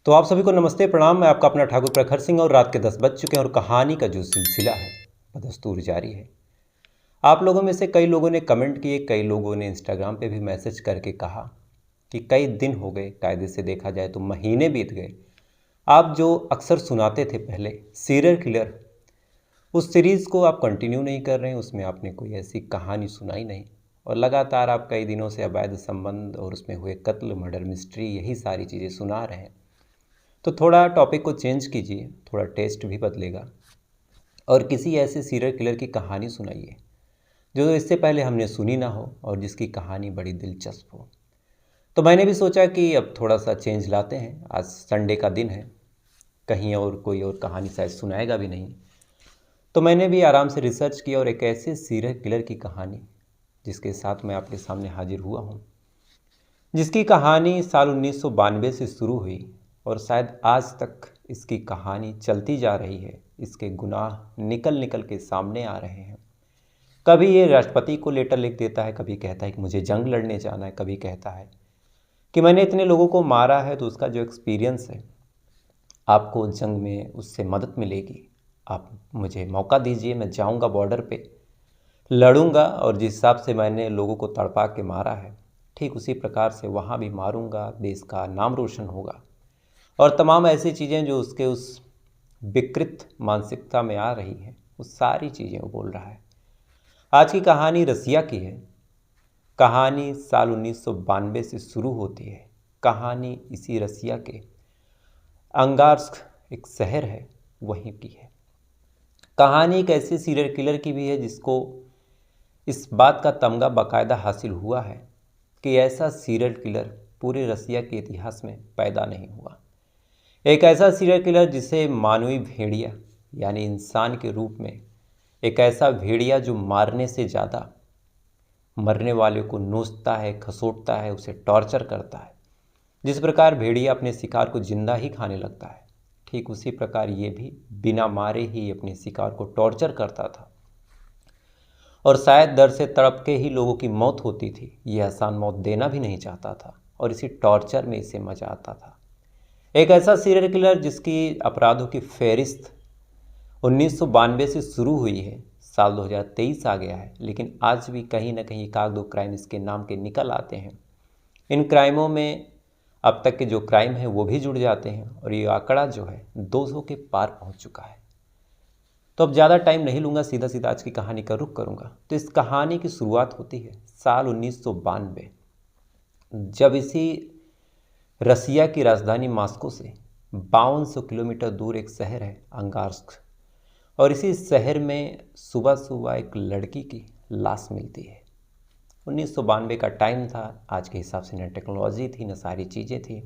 तो आप सभी को नमस्ते प्रणाम। मैं आपका अपना ठाकुर प्रखर सिंह और रात के 10 बज चुके हैं और कहानी का जो सिलसिला है बदस्तूर जारी है। आप लोगों में से कई लोगों ने कमेंट किए, कई लोगों ने इंस्टाग्राम पे भी मैसेज करके कहा कि कई दिन हो गए, कायदे से देखा जाए तो महीने बीत गए। आप जो अक्सर सुनाते थे पहले सीरियल किलर, उस सीरीज़ को आप कंटिन्यू नहीं कर रहे हैं, उसमें आपने कोई ऐसी कहानी सुनाई नहीं और लगातार आप कई दिनों से अवैध संबंध और उसमें हुए कत्ल, मर्डर, मिस्ट्री, यही सारी चीज़ें सुना रहे हैं। तो थोड़ा टॉपिक को चेंज कीजिए, थोड़ा टेस्ट भी बदलेगा और किसी ऐसे सीरियल किलर की कहानी सुनाइए जो इससे पहले हमने सुनी ना हो और जिसकी कहानी बड़ी दिलचस्प हो। तो मैंने भी सोचा कि अब थोड़ा सा चेंज लाते हैं। आज संडे का दिन है, कहीं और कोई और कहानी शायद सुनाएगा भी नहीं। तो मैंने भी आराम से रिसर्च किया और एक ऐसे सीरियल किलर की कहानी जिसके साथ मैं आपके सामने हाजिर हुआ हूँ, जिसकी कहानी साल 1992 से शुरू हुई और शायद आज तक इसकी कहानी चलती जा रही है। इसके गुनाह निकल निकल के सामने आ रहे हैं। कभी ये राष्ट्रपति को लेटर लिख देता है, कभी कहता है कि मुझे जंग लड़ने जाना है, कभी कहता है कि मैंने इतने लोगों को मारा है तो उसका जो एक्सपीरियंस है, आपको जंग में उससे मदद मिलेगी, आप मुझे मौका दीजिए, मैं जाऊंगा बॉर्डर पे, लड़ूंगा और जिस हिसाब से मैंने लोगों को तड़पा के मारा है ठीक उसी प्रकार से वहाँ भी मारूंगा, देश का नाम रोशन होगा और तमाम ऐसी चीज़ें जो उसके उस विकृत मानसिकता में आ रही हैं, उस सारी चीज़ें वो बोल रहा है। आज की कहानी रसिया की है। कहानी साल 1992 से शुरू होती है। कहानी इसी रसिया के अंगार्स्क, एक शहर है, वहीं की है। कहानी एक ऐसे सीरियल किलर की भी है जिसको इस बात का तमगा बाकायदा हासिल हुआ है कि ऐसा सीरियल किलर पूरे रसिया के इतिहास में पैदा नहीं हुआ। एक ऐसा सीरियल किलर जिसे मानवीय भेड़िया यानी इंसान के रूप में, एक ऐसा भेड़िया जो मारने से ज़्यादा मरने वाले को नोचता है, खसोटता है, उसे टॉर्चर करता है। जिस प्रकार भेड़िया अपने शिकार को जिंदा ही खाने लगता है, ठीक उसी प्रकार ये भी बिना मारे ही अपने शिकार को टॉर्चर करता था और शायद डर से तड़प के ही लोगों की मौत होती थी। ये आसान मौत देना भी नहीं चाहता था और इसी टॉर्चर में इसे मजा आता था। एक ऐसा सीरियल किलर जिसकी अपराधों की फहरिस्त 1992 से शुरू हुई है, साल 2023 आ गया है, लेकिन आज भी कहीं ना कहीं एक आध दो क्राइम इसके नाम के निकल आते हैं। इन क्राइमों में अब तक के जो क्राइम हैं वो भी जुड़ जाते हैं और ये आंकड़ा जो है 200 के पार पहुंच चुका है। तो अब ज़्यादा टाइम नहीं लूँगा, सीधा सीधा आज की कहानी का रुख करूँगा। तो इस कहानी की शुरुआत होती है साल 1992, जब इसी रसिया की राजधानी मॉस्को से 5200 किलोमीटर दूर एक शहर है अंगार्स्क, और इसी शहर में सुबह सुबह एक लड़की की लाश मिलती है। 1992 का टाइम था, आज के हिसाब से न टेक्नोलॉजी थी, न सारी चीज़ें थी।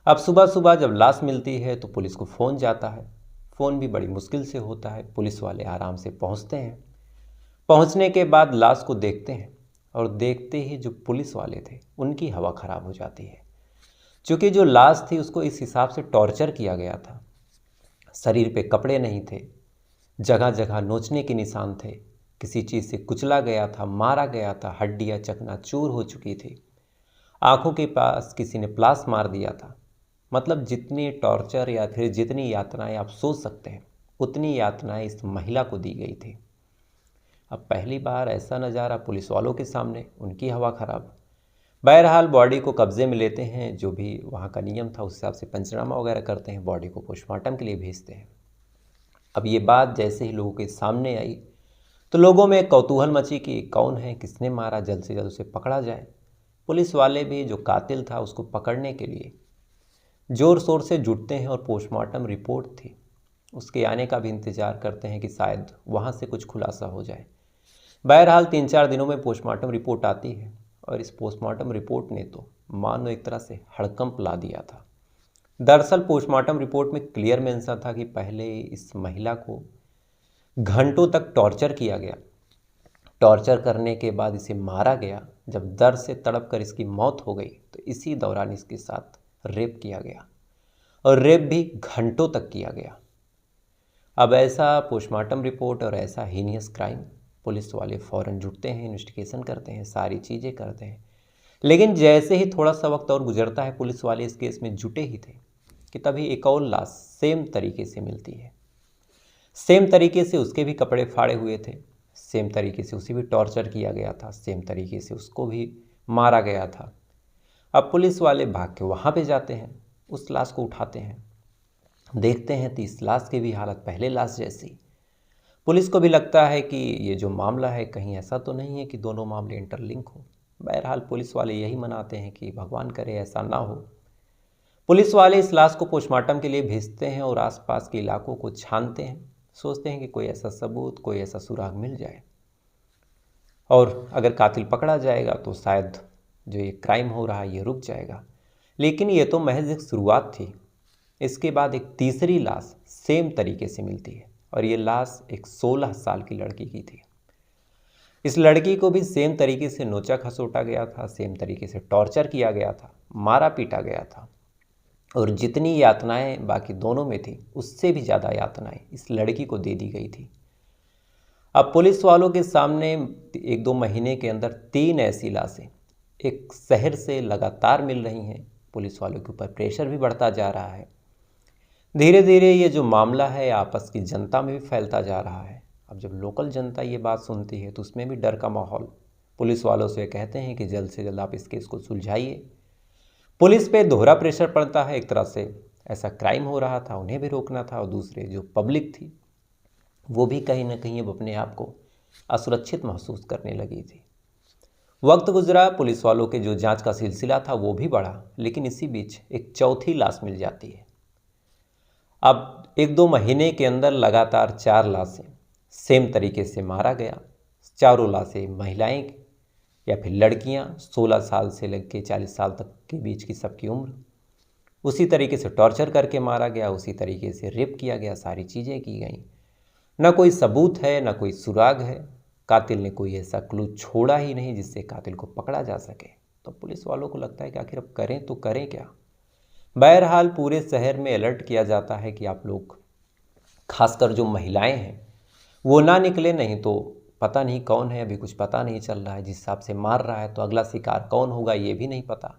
अब सुबह सुबह जब लाश मिलती है तो पुलिस को फ़ोन जाता है। फ़ोन भी बड़ी मुश्किल से होता है। पुलिस वाले आराम से पहुंचते हैं। पहुंचने के बाद लाश को देखते हैं और देखते ही जो पुलिस वाले थे उनकी हवा ख़राब हो जाती है, क्योंकि जो लाश थी उसको इस हिसाब से टॉर्चर किया गया था। शरीर पे कपड़े नहीं थे, जगह जगह नोचने के निशान थे, किसी चीज़ से कुचला गया था, मारा गया था, हड्डियाँ चकनाचूर हो चुकी थी, आँखों के पास किसी ने प्लास मार दिया था। मतलब जितनी टॉर्चर या फिर जितनी यातनाएं आप सोच सकते हैं, उतनी यातनाएं इस महिला को दी गई थी। अब पहली बार ऐसा नज़ारा पुलिस वालों के सामने, उनकी हवा ख़राब। बहरहाल बॉडी को कब्ज़े में लेते हैं, जो भी वहाँ का नियम था उस हिसाब से पंचनामा वगैरह करते हैं, बॉडी को पोस्टमार्टम के लिए भेजते हैं। अब ये बात जैसे ही लोगों के सामने आई तो लोगों में कौतूहल मची कि कौन है, किसने मारा, जल्द से जल्द उसे पकड़ा जाए। पुलिस वाले भी जो कातिल था उसको पकड़ने के लिए ज़ोर शोर से जुटते हैं और पोस्टमार्टम रिपोर्ट थी उसके आने का भी इंतज़ार करते हैं कि शायद वहाँ से कुछ खुलासा हो जाए। बहरहाल 3-4 दिनों में पोस्टमार्टम रिपोर्ट आती है और इस पोस्टमार्टम रिपोर्ट ने तो मानो एक तरह से हड़कंप ला दिया था। दरअसल पोस्टमार्टम रिपोर्ट में क्लियर मेंशन था कि पहले इस महिला को घंटों तक टॉर्चर किया गया। टॉर्चर करने के बाद इसे मारा गया। जब दर्द से तड़प कर इसकी मौत हो गई तो इसी दौरान इसके साथ रेप किया गया और रेप भी घंटों तक किया गया। अब ऐसा पोस्टमार्टम रिपोर्ट और ऐसा हीनियस क्राइम, पुलिस वाले फ़ौरन जुटते हैं, इन्वेस्टिगेशन करते हैं, सारी चीज़ें करते हैं। लेकिन जैसे ही थोड़ा सा वक्त और गुजरता है, पुलिस वाले इस केस में जुटे ही थे कि तभी एक और लाश सेम तरीके से मिलती है। सेम तरीके से उसके भी कपड़े फाड़े हुए थे, सेम तरीके से उसे भी टॉर्चर किया गया था, सेम तरीके से उसको भी मारा गया था। अब पुलिस वाले भाग के वहाँ पे जाते हैं, उस लाश को उठाते हैं, देखते हैं तो इस लाश की भी हालत पहले लाश जैसी। पुलिस को भी लगता है कि ये जो मामला है कहीं ऐसा तो नहीं है कि दोनों मामले इंटरलिंक हो। बहरहाल पुलिस वाले यही मनाते हैं कि भगवान करे ऐसा ना हो। पुलिस वाले इस लाश को पोस्टमार्टम के लिए भेजते हैं और आसपास के इलाकों को छानते हैं, सोचते हैं कि कोई ऐसा सबूत, कोई ऐसा सुराग मिल जाए और अगर कातिल पकड़ा जाएगा तो शायद जो ये क्राइम हो रहा है ये रुक जाएगा। लेकिन ये तो महज एक शुरुआत थी। इसके बाद एक तीसरी लाश सेम तरीके से मिलती है और ये लाश एक 16 साल की लड़की की थी। इस लड़की को भी सेम तरीके से नोचा खसोटा गया था, सेम तरीके से टॉर्चर किया गया था, मारा पीटा गया था और जितनी यातनाएं बाकी दोनों में थी उससे भी ज़्यादा यातनाएं इस लड़की को दे दी गई थी। अब पुलिस वालों के सामने 1-2 महीने के अंदर 3 ऐसी लाशें एक शहर से लगातार मिल रही हैं। पुलिस वालों के ऊपर प्रेशर भी बढ़ता जा रहा है। धीरे धीरे ये जो मामला है आपस की जनता में भी फैलता जा रहा है। अब जब लोकल जनता ये बात सुनती है तो उसमें भी डर का माहौल। पुलिस वालों से कहते हैं कि जल्द से जल्द आप इस केस को सुलझाइए। पुलिस पे दोहरा प्रेशर पड़ता है। एक तरह से ऐसा क्राइम हो रहा था, उन्हें भी रोकना था और दूसरे जो पब्लिक थी वो भी कहीं ना कहीं अब अपने आप को असुरक्षित महसूस करने लगी थी। वक्त गुजरा, पुलिस वालों के जो जांच का सिलसिला था वो भी बढ़ा, लेकिन इसी बीच एक चौथी लाश मिल जाती है। अब 1-2 महीने के अंदर लगातार 4 लाशें सेम तरीके से मारा गया। चारों लाशें महिलाएं या फिर लड़कियां, 16 साल से लेकर 40 साल तक के बीच की सबकी उम्र। उसी तरीके से टॉर्चर करके मारा गया, उसी तरीके से रेप किया गया, सारी चीज़ें की गई। न कोई सबूत है, न कोई सुराग है। कातिल ने कोई ऐसा क्लू छोड़ा ही नहीं जिससे कातिल को पकड़ा जा सके। तो पुलिस वालों को लगता है कि आखिर अब करें तो करें क्या। बहरहाल पूरे शहर में अलर्ट किया जाता है कि आप लोग, खासकर जो महिलाएं हैं, वो ना निकले, नहीं तो पता नहीं कौन है, अभी कुछ पता नहीं चल रहा है। जिस हिसाब से मार रहा है तो अगला शिकार कौन होगा ये भी नहीं पता।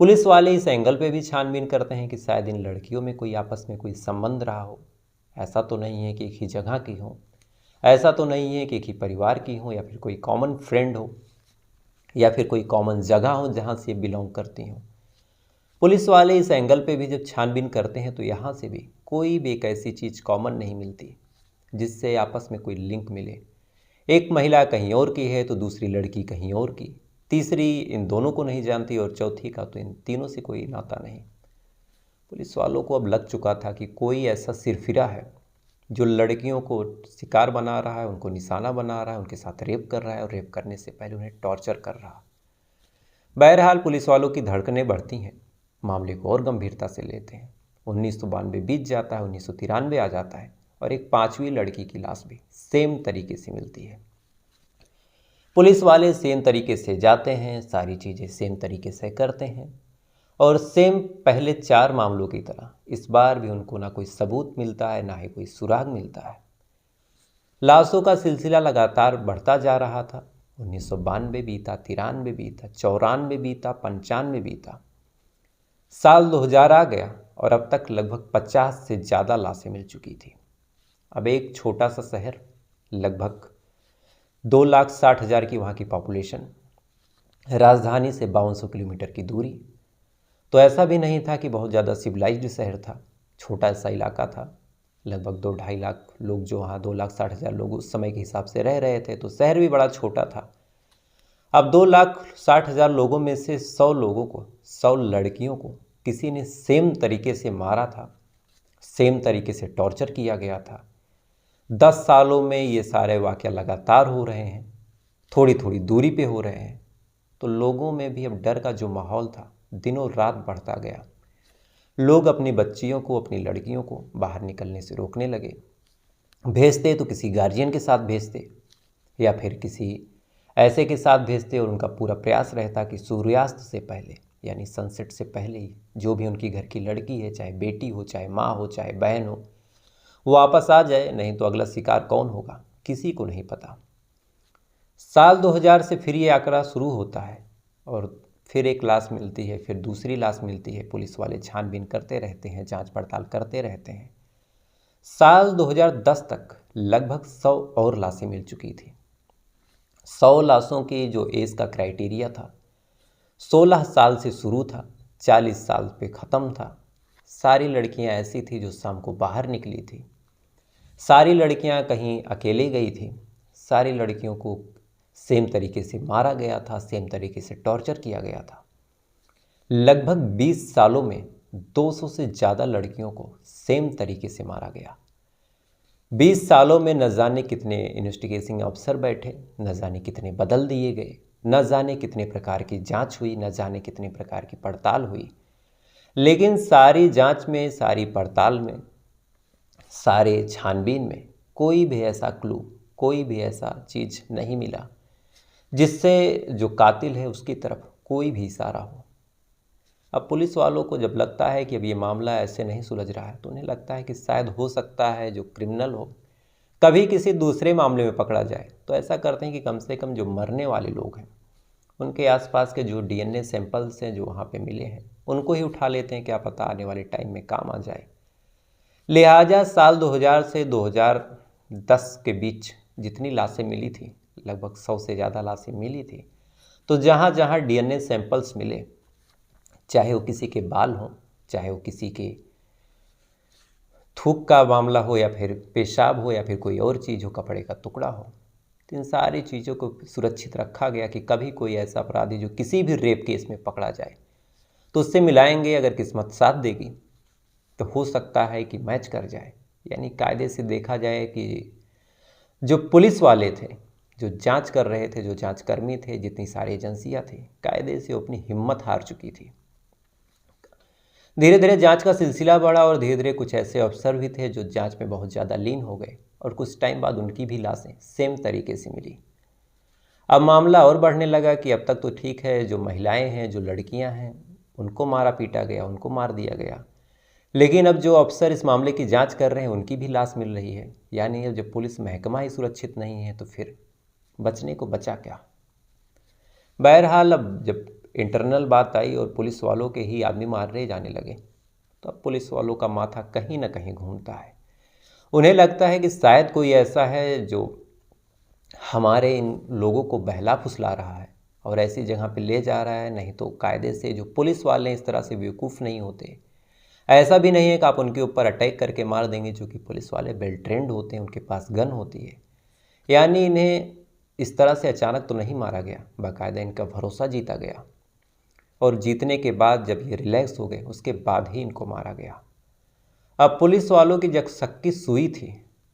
पुलिस वाले इस एंगल पे भी छानबीन करते हैं कि शायद इन लड़कियों में कोई आपस में कोई संबंध रहा हो। ऐसा तो नहीं है कि एक ही जगह की हो, ऐसा तो नहीं है कि एक ही परिवार की हो, या फिर कोई कॉमन फ्रेंड हो, या फिर कोई कॉमन जगह हो जहाँ से बिलोंग करती हो। पुलिस वाले इस एंगल पे भी जब छानबीन करते हैं तो यहाँ से भी कोई भी एक ऐसी चीज़ कॉमन नहीं मिलती जिससे आपस में कोई लिंक मिले। एक महिला कहीं और की है तो दूसरी लड़की कहीं और की, तीसरी इन दोनों को नहीं जानती और चौथी का तो इन तीनों से कोई नाता नहीं। पुलिस वालों को अब लग चुका था कि कोई ऐसा सिरफिरा है जो लड़कियों को शिकार बना रहा है, उनको निशाना बना रहा है, उनके साथ रेप कर रहा है और रेप करने से पहले उन्हें टॉर्चर कर रहा। बहरहाल पुलिस वालों की धड़कनें बढ़ती हैं, मामले को और गंभीरता से लेते हैं। 1992 बीत जाता है, 1993 आ जाता है और एक 5वीं लड़की की लाश भी सेम तरीके से मिलती है। पुलिस वाले सेम तरीके से जाते हैं, सारी चीज़ें सेम तरीके से करते हैं और सेम पहले 4 मामलों की तरह इस बार भी उनको ना कोई सबूत मिलता है, ना ही कोई सुराग मिलता है। लाशों का सिलसिला लगातार बढ़ता जा रहा था। 1992 बीता, 93 बीता, 94 बीता, 95 बीता, साल 2000 आ गया और अब तक लगभग 50 से ज़्यादा लाशें मिल चुकी थी। अब एक छोटा सा शहर, लगभग 2,60,000 की वहाँ की पॉपुलेशन, राजधानी से 5200 किलोमीटर की दूरी। तो ऐसा भी नहीं था कि बहुत ज़्यादा सिविलाइज्ड शहर था, छोटा सा इलाका था। लगभग 2-2.5 लाख लोग जो वहाँ 2,60,000 लोग उस समय के हिसाब से रह रहे थे, तो शहर भी बड़ा छोटा था। अब 2,60,000 लोगों में से 100 लोगों को, 100 लड़कियों को किसी ने सेम तरीके से मारा था, सेम तरीके से टॉर्चर किया गया था। 10 सालों में ये सारे वाक़या लगातार हो रहे हैं, थोड़ी थोड़ी दूरी पे हो रहे हैं। तो लोगों में भी अब डर का जो माहौल था दिनों रात बढ़ता गया। लोग अपनी बच्चियों को, अपनी लड़कियों को बाहर निकलने से रोकने लगे। भेजते तो किसी गार्जियन के साथ भेजते या फिर किसी ऐसे के साथ भेजते और उनका पूरा प्रयास रहता कि सूर्यास्त से पहले, यानी सनसेट से पहले ही जो भी उनकी घर की लड़की है, चाहे बेटी हो, चाहे माँ हो, चाहे बहन हो, वो वापस आ जाए, नहीं तो अगला शिकार कौन होगा किसी को नहीं पता। साल 2000 से फिर ये आंकड़ा शुरू होता है और फिर एक लाश मिलती है, फिर दूसरी लाश मिलती है। पुलिस वाले छानबीन करते रहते हैं, जांच पड़ताल करते रहते हैं। साल 2010 तक लगभग 100 और लाशें मिल चुकी थी। 100 लाशों की जो एज का क्राइटेरिया था 16 साल से शुरू था, 40 साल पे ख़त्म था। सारी लड़कियां ऐसी थी जो शाम को बाहर निकली थी, सारी लड़कियां कहीं अकेले गई थी, सारी लड़कियों को सेम तरीके से मारा गया था, सेम तरीके से टॉर्चर किया गया था। लगभग 20 सालों में 200 से ज़्यादा लड़कियों को सेम तरीके से मारा गया। 20 सालों में न जाने कितने इन्वेस्टिगेशन अफसर बैठे, न जाने कितने बदल दिए गए, न जाने कितने प्रकार की जांच हुई, न जाने कितने प्रकार की पड़ताल हुई। लेकिन सारी जांच में, सारी पड़ताल में, सारे छानबीन में कोई भी ऐसा क्लू, कोई भी ऐसा चीज़ नहीं मिला जिससे जो कातिल है उसकी तरफ कोई भी इशारा हो। अब पुलिस वालों को जब लगता है कि अब ये मामला ऐसे नहीं सुलझ रहा है, तो उन्हें लगता है कि शायद हो सकता है जो क्रिमिनल हो कभी किसी दूसरे मामले में पकड़ा जाए। तो ऐसा करते हैं कि कम से कम जो मरने वाले लोग हैं उनके आसपास के जो डीएनए सैंपल्स हैं जो वहाँ पे मिले हैं उनको ही उठा लेते हैं, क्या पता आने वाले टाइम में काम आ जाए। लिहाजा साल 2000 से 2010 के बीच जितनी लाशें मिली थी, लगभग 100 से ज़्यादा लाशें मिली थी। तो जहाँ जहाँ डीएनए सैंपल्स मिले, चाहे वो किसी के बाल हों, चाहे वो किसी के थूक का मामला हो, या फिर पेशाब हो, या फिर कोई और चीज़ हो, कपड़े का टुकड़ा हो, तो इन सारी चीज़ों को सुरक्षित रखा गया कि कभी कोई ऐसा अपराधी जो किसी भी रेप केस में पकड़ा जाए तो उससे मिलाएंगे। अगर किस्मत साथ देगी तो हो सकता है कि मैच कर जाए। यानी कायदे से देखा जाए कि जो पुलिस वाले थे, जो जांच कर रहे थे, जो जांचकर्मी थे, जितनी सारी एजेंसियां थी, कायदे से अपनी हिम्मत हार चुकी थी। धीरे धीरे जांच का सिलसिला बढ़ा और धीरे धीरे कुछ ऐसे अफसर भी थे जो जांच में बहुत ज़्यादा लीन हो गए और कुछ टाइम बाद उनकी भी लाशें सेम तरीके से मिली। अब मामला और बढ़ने लगा कि अब तक तो ठीक है, जो महिलाएं हैं, जो लड़कियां हैं, उनको मारा पीटा गया, उनको मार दिया गया, लेकिन अब जो अफसर इस मामले की जांच कर रहे हैं उनकी भी लाश मिल रही है। यानी अब जब पुलिस महकमा ही सुरक्षित नहीं है तो फिर बचने को बचा क्या। बहरहाल अब जब इंटरनल बात आई और पुलिस वालों के ही आदमी मारे जाने लगे तो अब पुलिस वालों का माथा कहीं ना कहीं घूमता है। उन्हें लगता है कि शायद कोई ऐसा है जो हमारे इन लोगों को बहला फुसला रहा है और ऐसी जगह पे ले जा रहा है। नहीं तो कायदे से जो पुलिस वाले इस तरह से बेवकूफ़ नहीं होते। ऐसा भी नहीं है कि आप उनके ऊपर अटैक करके मार देंगे, चूँकि पुलिस वाले वेल ट्रेंड होते हैं, उनके पास गन होती है। यानी इन्हें इस तरह से अचानक तो नहीं मारा गया, बाकायदा इनका भरोसा जीता गया और जीतने के बाद जब ये रिलैक्स हो गए उसके बाद ही इनको मारा गया। अब पुलिस वालों की जो शक्की सुई थी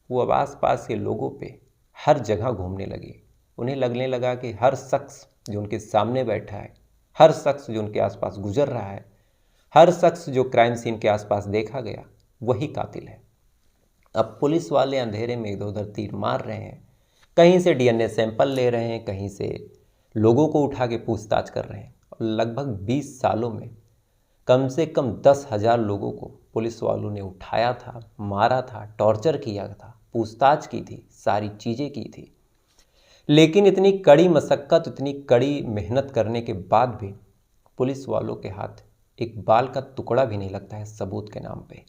वो अब आस पास के लोगों पे हर जगह घूमने लगी। उन्हें लगने लगा कि हर शख्स जो उनके सामने बैठा है, हर शख्स जो उनके आसपास गुजर रहा है, हर शख्स जो क्राइम सीन के आसपास देखा गया वही कातिल है। अब पुलिस वाले अंधेरे में इधर उधर तीर मार रहे हैं, कहीं से डीएनए सैंपल ले रहे हैं, कहीं से लोगों को उठा के पूछताछ कर रहे हैं। और लगभग 20 सालों में कम से कम 10,000 लोगों को पुलिस वालों ने उठाया था, मारा था, टॉर्चर किया था, पूछताछ की थी, सारी चीज़ें की थी। लेकिन इतनी कड़ी मशक्क़त, इतनी कड़ी मेहनत करने के बाद भी पुलिस वालों के हाथ एक बाल का टुकड़ा भी नहीं लगता है सबूत के नाम पे।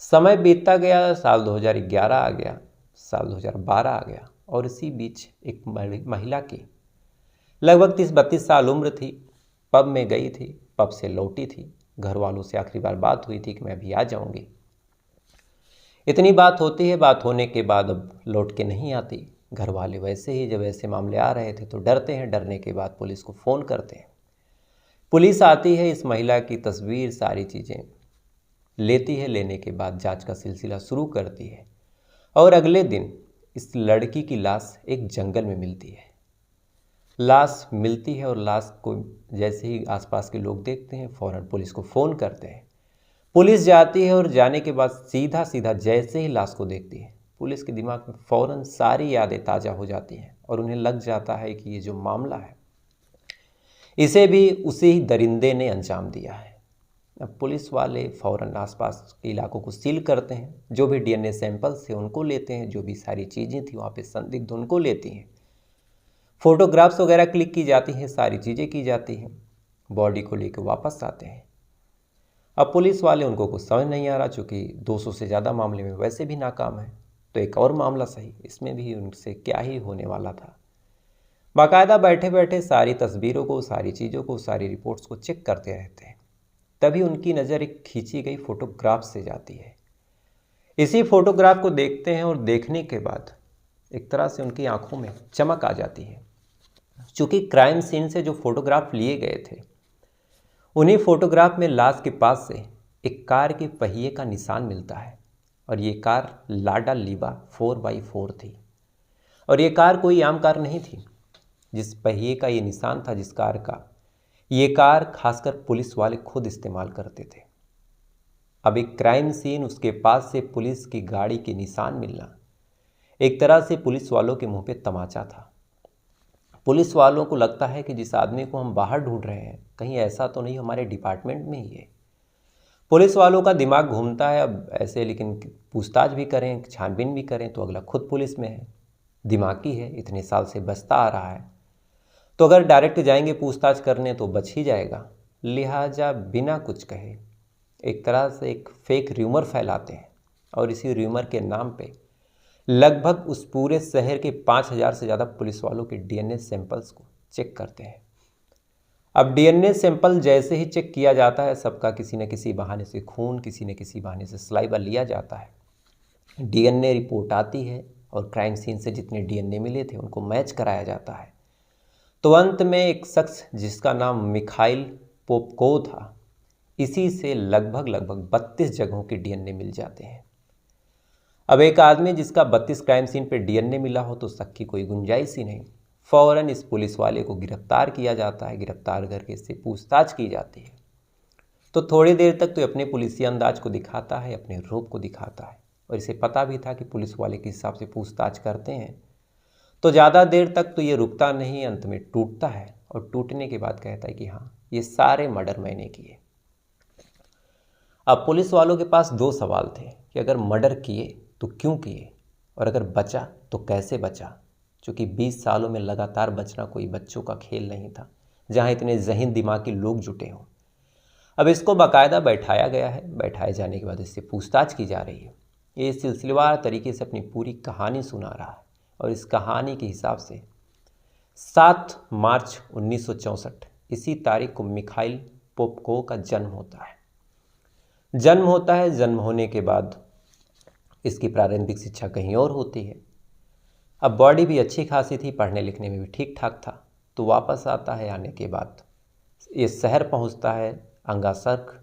समय बीतता गया, साल 2011 आ गया, साल 2012 आ गया और इसी बीच एक महिला की लगभग 30-32 साल उम्र थी, पब में गई थी, पब से लौटी थी, घर वालों से आखिरी बार बात हुई थी कि मैं अभी आ जाऊंगी। इतनी बात होती है, बात होने के बाद अब लौट के नहीं आती। घर वाले वैसे ही जब ऐसे मामले आ रहे थे तो डरते हैं, डरने के बाद पुलिस को फ़ोन करते हैं। पुलिस आती है, इस महिला की तस्वीर, सारी चीज़ें लेती है, लेने के बाद जांच का सिलसिला शुरू करती है और अगले दिन इस लड़की की लाश एक जंगल में मिलती है। लाश मिलती है और लाश को जैसे ही आसपास के लोग देखते हैं फ़ौरन पुलिस को फ़ोन करते हैं। पुलिस जाती है और जाने के बाद सीधा सीधा जैसे ही लाश को देखती है पुलिस के दिमाग में फ़ौरन सारी यादें ताज़ा हो जाती हैं और उन्हें लग जाता है कि ये जो मामला है इसे भी उसी ही दरिंदे ने अंजाम दिया है। अब पुलिस वाले फ़ौरन आसपास के इलाकों को सील करते हैं, जो भी डीएनए सैंपल्स थे उनको लेते हैं, जो भी सारी चीज़ें थी वहाँ पे संदिग्ध उनको लेती हैं, फ़ोटोग्राफ्स वगैरह क्लिक की जाती हैं, सारी चीज़ें की जाती हैं बॉडी को लेकर वापस आते हैं। अब पुलिस वाले उनको कुछ समझ नहीं आ रहा, चूँकि 200 से ज़्यादा मामले में वैसे भी नाकाम है, तो एक और मामला सही, इसमें भी उनसे क्या ही होने वाला था। बाकायदा बैठे बैठे सारी तस्वीरों को, सारी चीज़ों को, सारी रिपोर्ट्स को चेक करते रहते हैं। तभी उनकी नज़र एक खींची गई फ़ोटोग्राफ से जाती है। इसी फोटोग्राफ को देखते हैं और देखने के बाद एक तरह से उनकी आंखों में चमक आ जाती है। चूँकि क्राइम सीन से जो फोटोग्राफ लिए गए थे, उन्हीं फोटोग्राफ में लाश के पास से एक कार के पहिए का निशान मिलता है, और ये कार लाडा लीवा 4x4 थी। और ये कार कोई आम कार नहीं थी। जिस पहिए का ये निशान था, जिस कार का, ये कार खासकर पुलिस वाले खुद इस्तेमाल करते थे। अब एक क्राइम सीन, उसके पास से पुलिस की गाड़ी के निशान मिलना एक तरह से पुलिस वालों के मुंह पे तमाचा था। पुलिस वालों को लगता है कि जिस आदमी को हम बाहर ढूंढ रहे हैं, कहीं ऐसा तो नहीं हमारे डिपार्टमेंट में ही है। पुलिस वालों का दिमाग घूमता है अब ऐसे, लेकिन पूछताछ भी करें, छानबीन भी करें, तो अगला खुद पुलिस में है, दिमागी है, इतने साल से बचता आ रहा है, तो अगर डायरेक्ट जाएंगे पूछताछ करने तो बच ही जाएगा। लिहाजा बिना कुछ कहे एक तरह से एक फेक र्यूमर फैलाते हैं, और इसी र्यूमर के नाम पे लगभग उस पूरे शहर के 5000 से ज़्यादा पुलिस वालों के डीएनए सैंपल्स को चेक करते हैं। अब डीएनए सैंपल जैसे ही चेक किया जाता है, सबका किसी न किसी बहाने से खून, किसी न किसी बहाने से सलाइवा लिया जाता है। डीएनए रिपोर्ट आती है और क्राइम सीन से जितने डीएनए मिले थे उनको मैच कराया जाता है। तो अंत में एक शख्स जिसका नाम मिखाइल पोपको था, इसी से लगभग 32 जगहों के डीएनए मिल जाते हैं। अब एक आदमी जिसका 32 क्राइम सीन पे डीएनए मिला हो तो शक की कोई गुंजाइश ही नहीं। फ़ौरन इस पुलिस वाले को गिरफ्तार किया जाता है। गिरफ्तार करके इससे पूछताछ की जाती है। तो थोड़ी देर तक तो अपने पुलिसी अंदाज को दिखाता है, अपने रूप को दिखाता है, और इसे पता भी था कि पुलिस वाले के हिसाब से पूछताछ करते हैं तो ज़्यादा देर तक तो ये रुकता नहीं, अंत में टूटता है, और टूटने के बाद कहता है कि हाँ, ये सारे मर्डर मैंने किए। अब पुलिस वालों के पास दो सवाल थे कि अगर मर्डर किए तो क्यों किए, और अगर बचा तो कैसे बचा, क्योंकि 20 सालों में लगातार बचना कोई बच्चों का खेल नहीं था, जहां इतने ज़हीन दिमागी लोग जुटे हों। अब इसको बाकायदा बैठाया गया है। बैठाए जाने के बाद इससे पूछताछ की जा रही है। ये सिलसिलेवार तरीके से अपनी पूरी कहानी सुना रहा है, और इस कहानी के हिसाब से 7 मार्च 1964 इसी तारीख को मिखाइल पोपको का जन्म होता है। जन्म होने के बाद इसकी प्रारंभिक शिक्षा कहीं और होती है। अब बॉडी भी अच्छी खासी थी, पढ़ने लिखने में भी ठीक ठाक था, तो वापस आता है। आने के बाद ये शहर पहुंचता है अंगासर्क।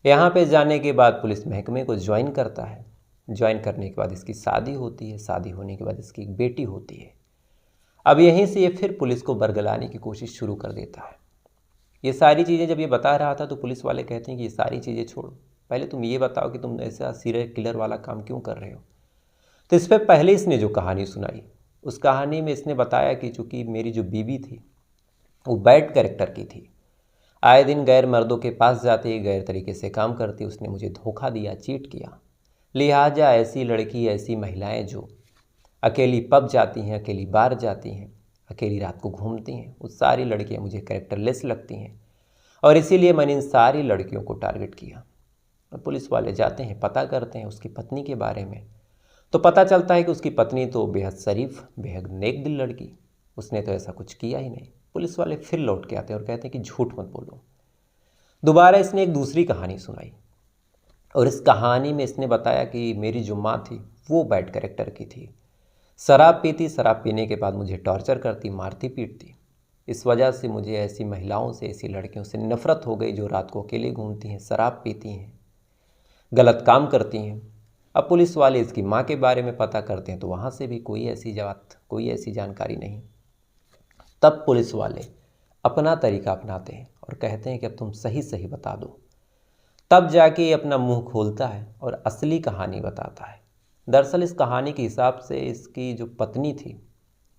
यहाँ पे जाने के बाद पुलिस महकमे को ज्वाइन करता है। ज्वाइन करने के बाद इसकी शादी होती है। शादी होने के बाद इसकी एक बेटी होती है। अब यहीं से ये फिर पुलिस को बरगलाने की कोशिश शुरू कर देता है। ये सारी चीज़ें जब ये बता रहा था तो पुलिस वाले कहते हैं कि ये सारी चीज़ें छोड़ो, पहले तुम ये बताओ कि तुम ऐसा सीरियल किलर वाला काम क्यों कर रहे हो। तो इस पर पहले इसने जो कहानी सुनाई, उस कहानी में इसने बताया कि चूँकि मेरी जो बीवी थी वो बैड कैरेक्टर की थी, आए दिन गैर मर्दों के पास जाती, गैर तरीके से काम करती, उसने मुझे धोखा दिया, चीट किया। लिहाजा ऐसी लड़की, ऐसी महिलाएं जो अकेली पब जाती हैं, अकेली बार जाती हैं, अकेली रात को घूमती हैं, वो सारी लड़कियां मुझे कैरेक्टरलेस लगती हैं, और इसीलिए मैंने इन सारी लड़कियों को टारगेट किया। और पुलिस वाले जाते हैं, पता करते हैं उसकी पत्नी के बारे में, तो पता चलता है कि उसकी पत्नी तो बेहद शरीफ, बेहद नेक दिल लड़की, उसने तो ऐसा कुछ किया ही नहीं। पुलिस वाले फिर लौट के आते हैं और कहते हैं कि झूठ मत बोलो। दोबारा इसने एक दूसरी कहानी सुनाई, और इस कहानी में इसने बताया कि मेरी जो माँ थी वो बैड कैरेक्टर की थी, शराब पीती, शराब पीने के बाद मुझे टॉर्चर करती, मारती पीटती। इस वजह से मुझे ऐसी महिलाओं से, ऐसी लड़कियों से नफ़रत हो गई जो रात को अकेले घूमती हैं, शराब पीती हैं, गलत काम करती हैं। अब पुलिस वाले इसकी माँ के बारे में पता करते हैं तो वहाँ से भी कोई ऐसी बात, कोई ऐसी जानकारी नहीं। तब पुलिस वाले अपना तरीका अपनाते हैं और कहते हैं कि अब तुम सही सही बता दो। तब जाके ये अपना मुंह खोलता है और असली कहानी बताता है। दरअसल इस कहानी के हिसाब से इसकी जो पत्नी थी,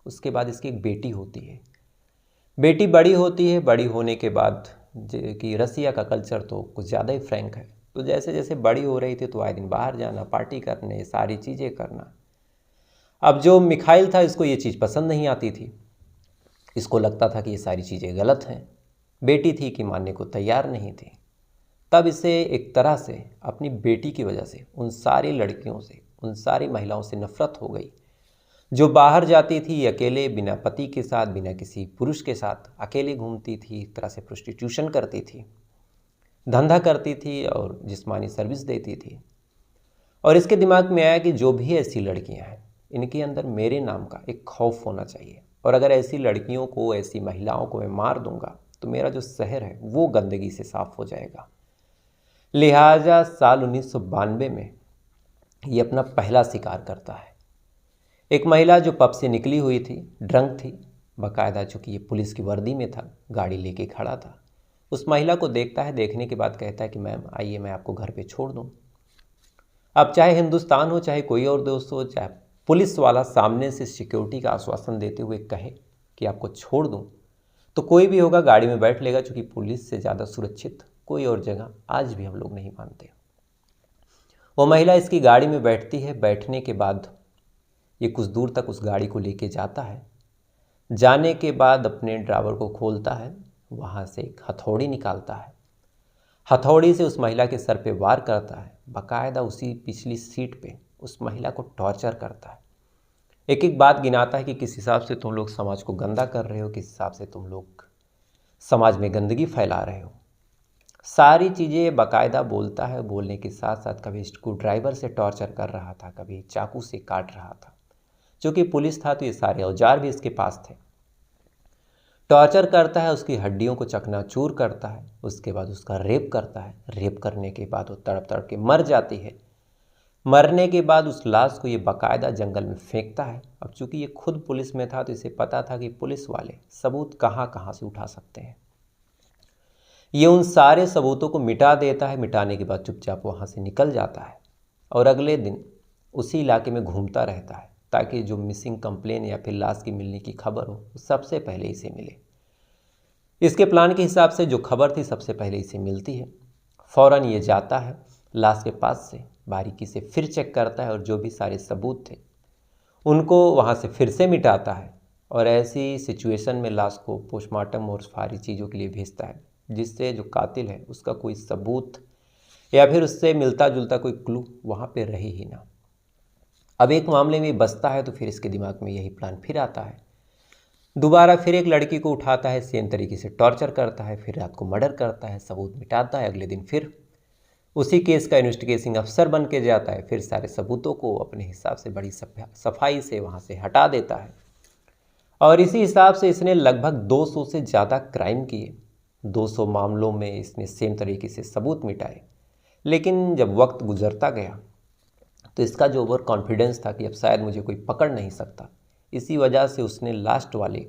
उसके बाद इसकी एक बेटी होती है। बेटी बड़ी होती है। बड़ी होने के बाद कि रसिया का कल्चर तो कुछ ज़्यादा ही फ्रैंक है, तो जैसे जैसे बड़ी हो रही थी तो आए दिन बाहर जाना, पार्टी करने, सारी चीज़ें करना। अब जो मिखाइल था, इसको ये चीज़ पसंद नहीं आती थी। इसको लगता था कि ये सारी चीज़ें गलत हैं। बेटी थी कि मानने को तैयार नहीं थी। तब इसे एक तरह से अपनी बेटी की वजह से उन सारी लड़कियों से, उन सारी महिलाओं से नफरत हो गई जो बाहर जाती थी अकेले, बिना पति के साथ, बिना किसी पुरुष के साथ अकेले घूमती थी, एक तरह से प्रोस्टिट्यूशन करती थी, धंधा करती थी और जिस्मानी सर्विस देती थी। और इसके दिमाग में आया कि जो भी ऐसी लड़कियां हैं, इनके अंदर मेरे नाम का एक खौफ होना चाहिए, और अगर ऐसी लड़कियों को, ऐसी महिलाओं को मैं मार दूंगा तो मेरा जो शहर है वो गंदगी से साफ हो जाएगा। लिहाजा साल 1992 में ये अपना पहला शिकार करता है। एक महिला जो पब से निकली हुई थी, ड्रंक थी बाकायदा, चूँकि ये पुलिस की वर्दी में था, गाड़ी लेके खड़ा था। उस महिला को देखता है, देखने के बाद कहता है कि मैम आइए मैं आपको घर पे छोड़ दूँ। अब चाहे हिंदुस्तान हो, चाहे कोई और दोस्त हो, चाहे पुलिस वाला सामने से सिक्योरिटी का आश्वासन देते हुए कहे कि आपको छोड़ दूँ, तो कोई भी होगा गाड़ी में बैठ लेगा, चूँकि पुलिस से ज़्यादा सुरक्षित कोई और जगह आज भी हम लोग नहीं मानते। वो महिला इसकी गाड़ी में बैठती है। बैठने के बाद ये कुछ दूर तक उस गाड़ी को लेके जाता है। जाने के बाद अपने ड्राइवर को खोलता है, वहाँ से एक हथौड़ी निकालता है। हथौड़ी से उस महिला के सर पे वार करता है। बाकायदा उसी पिछली सीट पे उस महिला को टॉर्चर करता है। एक एक बात गिनाता है कि किस हिसाब से तुम लोग समाज को गंदा कर रहे हो, किस हिसाब से तुम लोग समाज में गंदगी फैला रहे हो। सारी चीज़ें बाकायदा बोलता है। बोलने के साथ साथ कभी स्क्रू ड्राइवर से टॉर्चर कर रहा था, कभी चाकू से काट रहा था। चूँकि पुलिस था तो ये सारे औजार भी इसके पास थे। टॉर्चर करता है, उसकी हड्डियों को चकनाचूर करता है, उसके बाद उसका रेप करता है। रेप करने के बाद वो तड़प तड़प के मर जाती है। मरने के बाद उस लाश को ये बाकायदा जंगल में फेंकता है। अब चूँकि ये खुद पुलिस में था तो इसे पता था कि पुलिस वाले सबूत कहाँ कहाँ से उठा सकते हैं। ये उन सारे सबूतों को मिटा देता है। मिटाने के बाद चुपचाप वहाँ से निकल जाता है और अगले दिन उसी इलाके में घूमता रहता है ताकि जो मिसिंग कंप्लेन या फिर लाश की मिलने की खबर हो सबसे पहले इसे मिले। इसके प्लान के हिसाब से जो खबर थी सबसे पहले इसे मिलती है। फ़ौरन ये जाता है लाश के पास से, बारीकी से फिर चेक करता है और जो भी सारे सबूत थे उनको वहाँ से फिर से मिटाता है और ऐसी सिचुएशन में लाश को पोस्टमार्टम और सारी चीज़ों के लिए भेजता है जिससे जो कातिल है उसका कोई सबूत या फिर उससे मिलता जुलता कोई क्लू वहाँ पे रहे ही ना। अब एक मामले में बचता है तो फिर इसके दिमाग में यही प्लान फिर आता है। दोबारा फिर एक लड़की को उठाता है, सेम तरीके से टॉर्चर करता है, फिर रात को मर्डर करता है, सबूत मिटाता है। अगले दिन फिर उसी केस का इन्वेस्टिगेटिंग अफसर बन के जाता है, फिर सारे सबूतों को अपने हिसाब से बड़ी सफाई से वहाँ से हटा देता है। और इसी हिसाब से इसने लगभग 200 से ज़्यादा क्राइम किए। 200 मामलों में इसने सेम तरीके से सबूत मिटाए। लेकिन जब वक्त गुजरता गया तो इसका जो ओवर कॉन्फिडेंस था कि अब शायद मुझे कोई पकड़ नहीं सकता, इसी वजह से उसने लास्ट वाले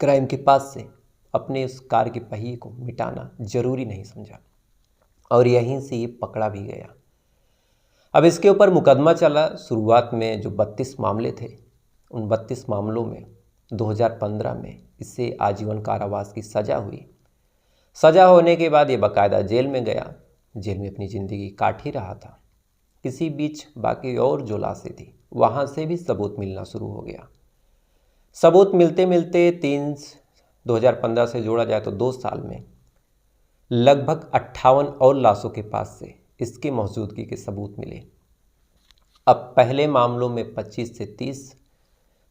क्राइम के पास से अपने उस कार के पहिए को मिटाना ज़रूरी नहीं समझा और यहीं से ये पकड़ा भी गया। अब इसके ऊपर मुकदमा चला। शुरुआत में जो 32 मामले थे उन 32 मामलों में 2015 में इससे आजीवन कारावास की सज़ा हुई। सज़ा होने के बाद ये बाकायदा जेल में गया। जेल में अपनी ज़िंदगी काट ही रहा था। इसी बीच बाकी और जो लाशें थी वहाँ से भी सबूत मिलना शुरू हो गया। सबूत मिलते मिलते 2015 से जोड़ा जाए तो 2 साल में लगभग 58 और लाशों के पास से इसकी मौजूदगी के सबूत मिले। अब पहले मामलों में 25 से 30,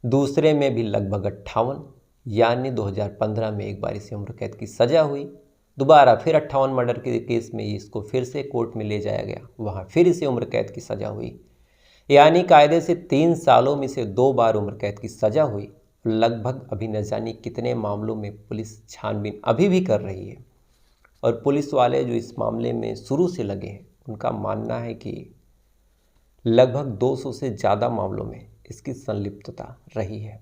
दूसरे में भी लगभग 58, यानी 2015 में एक बार इसे उम्र कैद की सज़ा हुई। दोबारा फिर 58 मर्डर के केस में इसको फिर से कोर्ट में ले जाया गया, वहाँ फिर इसे उम्र कैद की सज़ा हुई। यानी कायदे से 3 सालों में से 2 बार उम्र कैद की सज़ा हुई। लगभग अभी न जाने कितने मामलों में पुलिस छानबीन अभी भी कर रही है और पुलिस वाले जो इस मामले में शुरू से लगे हैं उनका मानना है कि लगभग 200 से ज़्यादा मामलों में इसकी संलिप्तता रही है।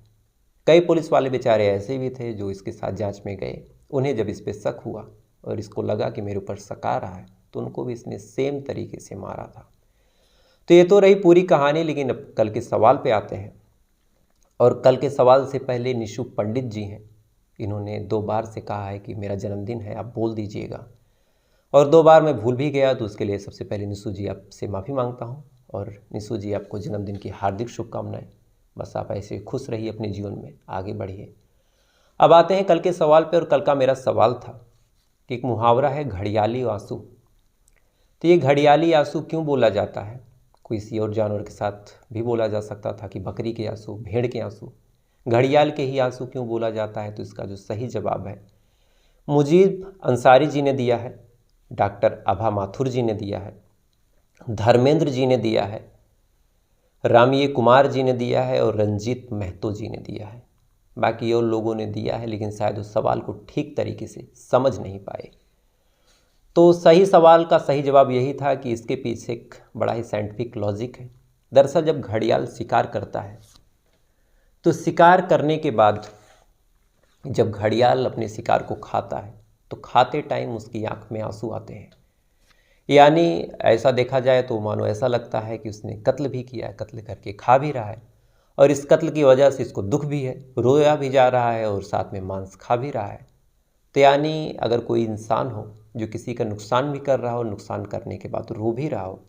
कई पुलिस वाले बेचारे ऐसे भी थे जो इसके साथ जांच में गए। उन्हें जब इस पे शक हुआ और इसको लगा कि मेरे ऊपर शक आ रहा है तो उनको भी इसने सेम तरीके से मारा था। तो ये तो रही पूरी कहानी, लेकिन अब कल के सवाल पे आते हैं। और कल के सवाल से पहले निशु पंडित जी हैं, इन्होंने 2 बार से कहा है कि मेरा जन्मदिन है, आप बोल दीजिएगा, और 2 बार मैं भूल भी गया। तो उसके लिए सबसे पहले निशु जी आपसे माफ़ी मांगता हूँ। और निशु जी आपको जन्मदिन की हार्दिक शुभकामनाएं। बस आप ऐसे खुश रहिए, अपने जीवन में आगे बढ़िए अब आते हैं कल के सवाल पे। और कल का मेरा सवाल था कि एक मुहावरा है घड़ियाली आंसू। तो ये घड़ियाली आंसू क्यों बोला जाता है? किसी और जानवर के साथ भी बोला जा सकता था कि बकरी के आंसू, भेड़ के आंसू, घड़ियाल के ही आंसू क्यों बोला जाता है? तो इसका जो सही जवाब है मुजीब अंसारी जी ने दिया है, डॉक्टर आभा माथुर जी ने दिया है, धर्मेंद्र जी ने दिया है, रामीय कुमार जी ने दिया है और रंजीत महतो जी ने दिया है। बाकी और लोगों ने दिया है, लेकिन शायद उस सवाल को ठीक तरीके से समझ नहीं पाए। तो सही सवाल का सही जवाब यही था कि इसके पीछे एक बड़ा ही साइंटिफिक लॉजिक है। दरअसल जब घड़ियाल शिकार करता है तो शिकार करने के बाद जब घड़ियाल अपने शिकार को खाता है तो खाते टाइम उसकी आंख में आंसू आते हैं। यानी ऐसा देखा जाए तो मानो ऐसा लगता है कि उसने कत्ल भी किया है, कत्ल करके खा भी रहा है, और इस कत्ल की वजह से इसको दुख भी है, रोया भी जा रहा है और साथ में मांस खा भी रहा है। तो यानी अगर कोई इंसान हो जो किसी का नुकसान भी कर रहा हो, नुकसान करने के बाद रो भी रहा हो,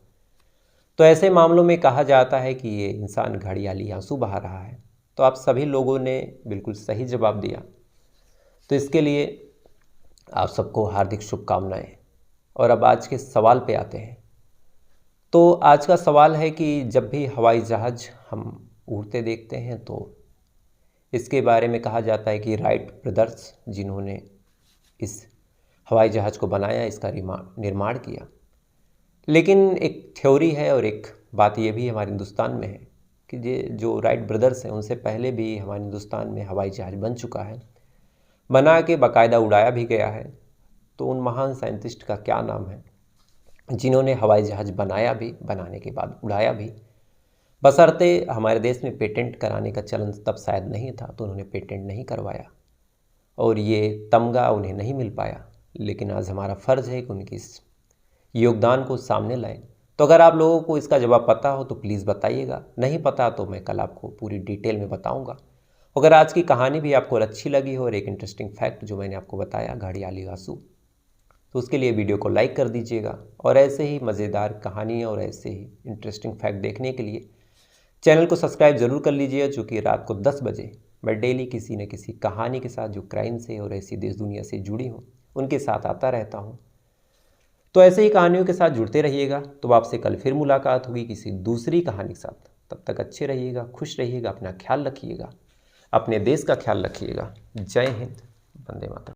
तो ऐसे मामलों में कहा जाता है कि ये इंसान घड़ियाली आंसू बहा रहा है। तो आप सभी लोगों ने बिल्कुल सही जवाब दिया, तो इसके लिए आप सबको हार्दिक शुभकामनाएं। और अब आज के सवाल पे आते हैं। तो आज का सवाल है कि जब भी हवाई जहाज़ हम उड़ते देखते हैं तो इसके बारे में कहा जाता है कि राइट ब्रदर्स जिन्होंने इस हवाई जहाज़ को बनाया, इसका निर्माण किया। लेकिन एक थ्योरी है और एक बात ये भी हमारे हिंदुस्तान में है कि ये जो राइट ब्रदर्स हैं उनसे पहले भी हमारे हिंदुस्तान में हवाई जहाज़ बन चुका है, बना के बाकायदा उड़ाया भी गया है। तो उन महान साइंटिस्ट का क्या नाम है जिन्होंने हवाई जहाज़ बनाया भी, बनाने के बाद उड़ाया भी? बशर्ते हमारे देश में पेटेंट कराने का चलन तब शायद नहीं था, तो उन्होंने पेटेंट नहीं करवाया और ये तमगा उन्हें नहीं मिल पाया। लेकिन आज हमारा फ़र्ज़ है कि उनकी इस योगदान को सामने लाएं। तो अगर आप लोगों को इसका जवाब पता हो तो प्लीज़ बताइएगा, नहीं पता तो मैं कल आपको पूरी डिटेल में बताऊंगा। अगर आज की कहानी भी आपको अच्छी लगी हो और एक इंटरेस्टिंग फैक्ट जो मैंने आपको बताया घड़ियाली आंसू, तो उसके लिए वीडियो को लाइक कर दीजिएगा। और ऐसे ही मज़ेदार कहानियाँ और ऐसे ही इंटरेस्टिंग फैक्ट देखने के लिए चैनल को सब्सक्राइब ज़रूर कर लीजिएगा, चूँकि रात को 10 बजे मैं डेली किसी न किसी कहानी के साथ जो क्राइम से और ऐसी देश दुनिया से जुड़ी हूँ उनके साथ आता रहता हूँ। तो ऐसे ही कहानियों के साथ जुड़ते रहिएगा। तो आपसे कल फिर मुलाकात होगी किसी दूसरी कहानी के साथ। तब तक अच्छे रहिएगा, खुश रहिएगा, अपना ख्याल रखिएगा, अपने देश का ख्याल रखिएगा। जय हिंद, वंदे मातरम।